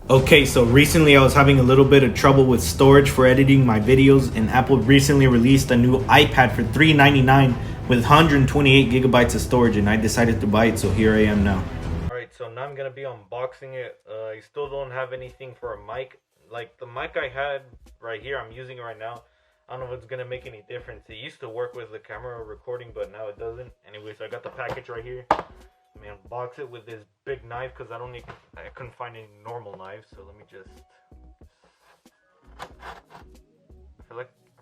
Okay, so recently I was having a little bit of trouble with storage for editing my videos, and Apple recently released a new iPad for $399 with 128 gigabytes of storage, and I decided to buy it, so here I am now. Alright, so now I'm gonna be unboxing it. I still don't have anything for a mic. Like the mic I had right here, I'm using it right now. I don't know if it's gonna make any difference. It used to work with the camera recording, but now it doesn't. Anyways, I got the package right here. Let me unbox it with this big knife because I couldn't find any normal knives. So let me just. I feel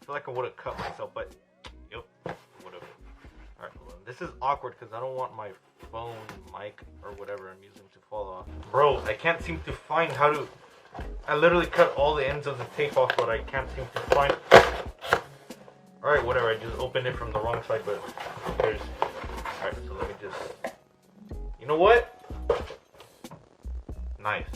like I would have cut myself, but yep, would have. All right, hold on. This is awkward because I don't want my phone, mic, or whatever I'm using to fall off. Bro, I can't seem to find how to. I literally cut all the ends of the tape off, but I can't seem to find. All right, whatever. I just opened it from the wrong side, but there's. All right, so let me just. You know what? Nice.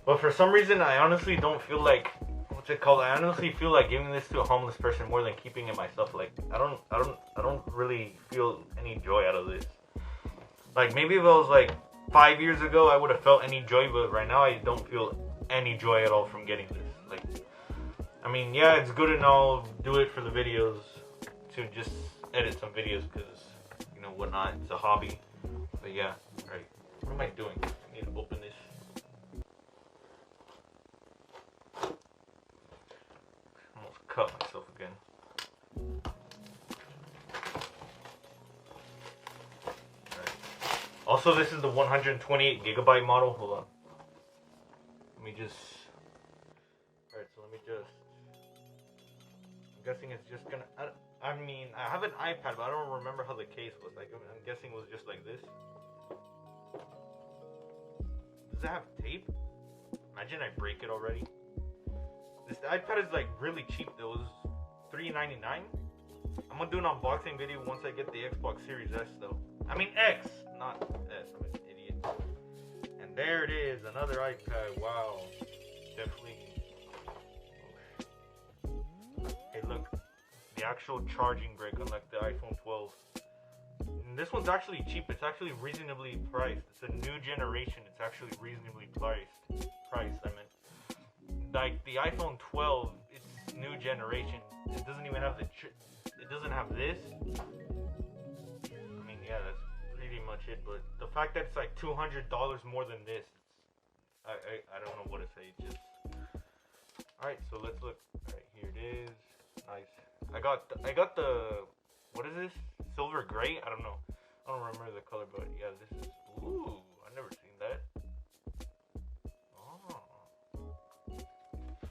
But for some reason, I honestly don't feel like, what's it called? I honestly feel like giving this to a homeless person more than keeping it myself. Like, I don't really feel any joy out of this. Like, maybe if it was like 5 years ago, I would have felt any joy, but right now I don't feel any joy at all from getting this. Like, I mean, yeah, it's good and all, do it for the videos, to just edit some videos, because, you know, whatnot, it's a hobby. But yeah, alright, what am I doing? I need to open this. Almost cut myself again. Alright. Also, this is the 128 gigabyte model. Hold on. Let me just. Alright, so let me just. I'm guessing it's just gonna. I mean, I have an iPad, but I don't remember how the case was. Like, I'm guessing it was just like this. Does it have tape? Imagine I break it already. This iPad is like really cheap though. It was $399. I'm gonna do an unboxing video once I get the Xbox Series S though. I mean X, not S. I'm an idiot. And there it is, another iPad. Wow, definitely. Hey, look, the actual charging brick, unlike the iPhone 12. And this one's actually cheap. It's actually reasonably priced. It's a new generation. It's actually reasonably priced. I meant, like the iPhone 12, it's new generation. It doesn't even have it doesn't have this. I mean, yeah, that's pretty much it. But the fact that it's like $200 more than this, I don't know what to say. It's just. All right, so let's look. All right, here it is. Nice. I got the. What is this? Silver gray? I don't know. I don't remember the color, but yeah, this is. Ooh, I've never seen that. Oh.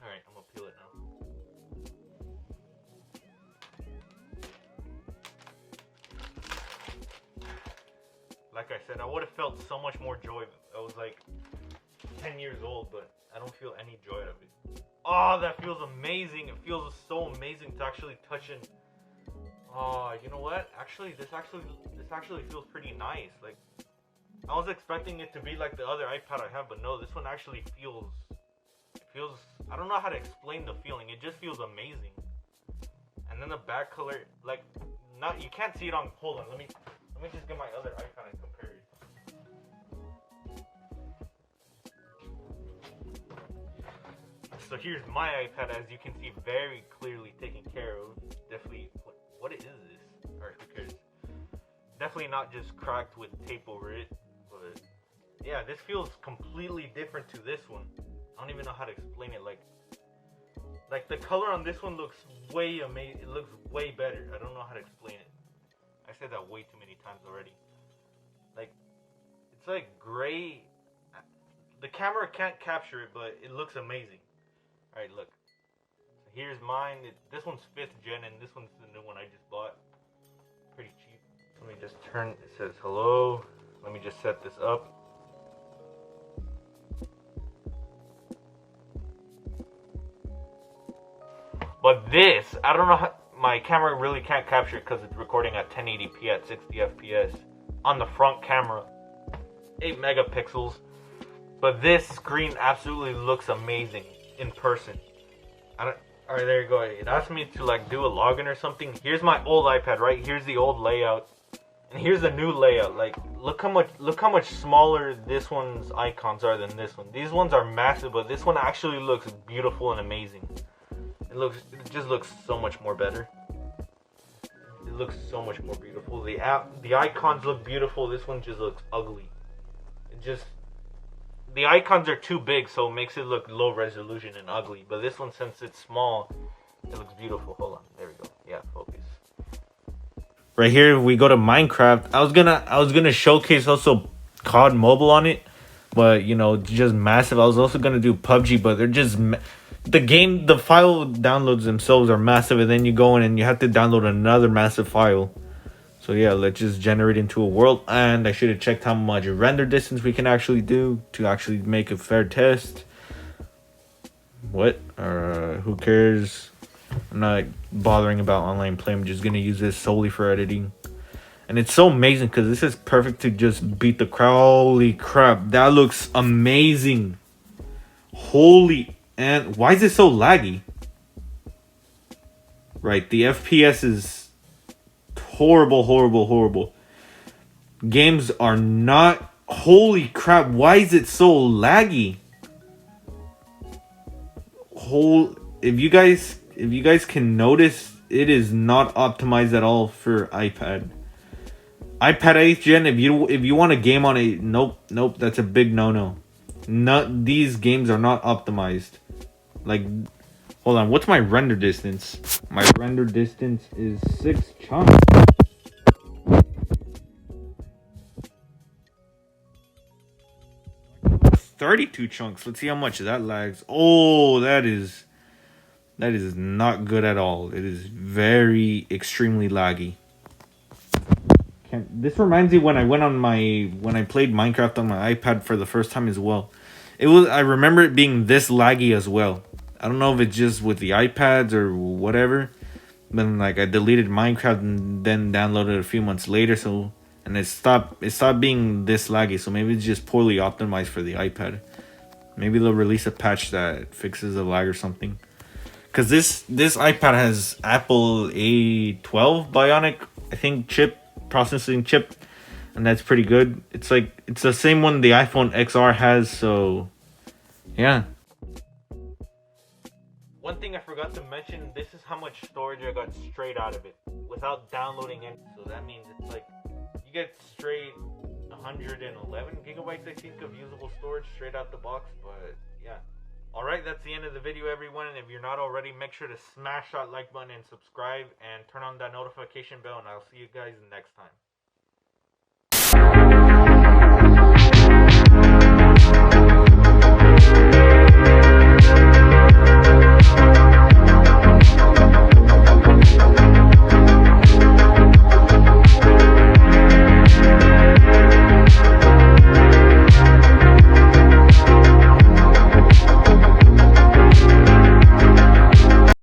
Alright, I'm gonna peel it now. Like I said, I would have felt so much more joy if I was like 10 years old, but I don't feel any joy out of it. Oh, that feels amazing. It feels so amazing to actually touch it. Oh, you know what? Actually, this actually feels pretty nice. Like, I was expecting it to be like the other iPad I have, but no, this one actually feels. It feels. I don't know how to explain the feeling. It just feels amazing. And then the back color, like, not you can't see it on. Hold on, let me just get my other iPad and compare it. So here's my iPad, as you can see, very clearly taken care of. Definitely. What is this? Alright, who cares? Definitely not just cracked with tape over it, but yeah, this feels completely different to this one. I don't even know how to explain it. Like the color on this one looks way amazing. It looks way better. I don't know how to explain it. I said that way too many times already. Like, it's like gray. The camera can't capture it, but it looks amazing. Alright, look. Here's mine. This one's 5th gen, and this one's the new one I just bought. Pretty cheap. Let me just turn. It says hello. Let me just set this up. But this, I don't know how, my camera really can't capture it because it's recording at 1080p at 60 FPS on the front camera. 8 megapixels. But this screen absolutely looks amazing in person. Alright, there you go. It asked me to like do a login or something. Here's my old iPad, right? Here's the old layout. And here's the new layout. Like, look how much smaller this one's icons are than this one. These ones are massive, but this one actually looks beautiful and amazing. It just looks so much more better. It looks so much more beautiful. The icons look beautiful. This one just looks ugly. The icons are too big, so it makes it look low resolution and ugly. But this one, since it's small, it looks beautiful. Hold on, there we go. Yeah, focus. Right here, we go to Minecraft. I was gonna showcase also COD Mobile on it, but you know, just massive. I was also gonna do PUBG, but they're just the file downloads themselves are massive, and then you go in and you have to download another massive file. So yeah, let's just generate into a world, and I should have checked how much render distance we can actually do to actually make a fair test. What? Who cares? I'm not bothering about online play. I'm just gonna use this solely for editing. And it's so amazing because this is perfect to just beat the crowd. Holy crap, that looks amazing. Holy, and why is it so laggy? Right, the FPS is horrible. Games are not. Holy crap, why is it so laggy? If you guys can notice, it is not optimized at all for iPad 8th gen. If you want a game on a nope, that's a big no. Not these games are not optimized. Like, hold on, what's my render distance? My render distance is 6 chunks. 32 chunks. Let's see how much that lags. Oh, that is not good at all. It is extremely laggy. This reminds me when I played Minecraft on my iPad for the first time as well. I remember it being this laggy as well. I don't know if it's just with the iPads or whatever. But like, I deleted Minecraft and then downloaded it a few months later, and it stopped being this laggy. So maybe it's just poorly optimized for the iPad. Maybe they'll release a patch that fixes the lag or something. Because this iPad has Apple A12 Bionic, I think, processing chip, and that's pretty good. It's the same one the iPhone XR has, so yeah. One thing I forgot to mention, this is how much storage I got straight out of it without downloading it. So that means it's like you get straight 111 gigabytes, I think, of usable storage straight out the box. But yeah. Alright, that's the end of the video, everyone. And if you're not already, make sure to smash that like button and subscribe and turn on that notification bell. And I'll see you guys next time.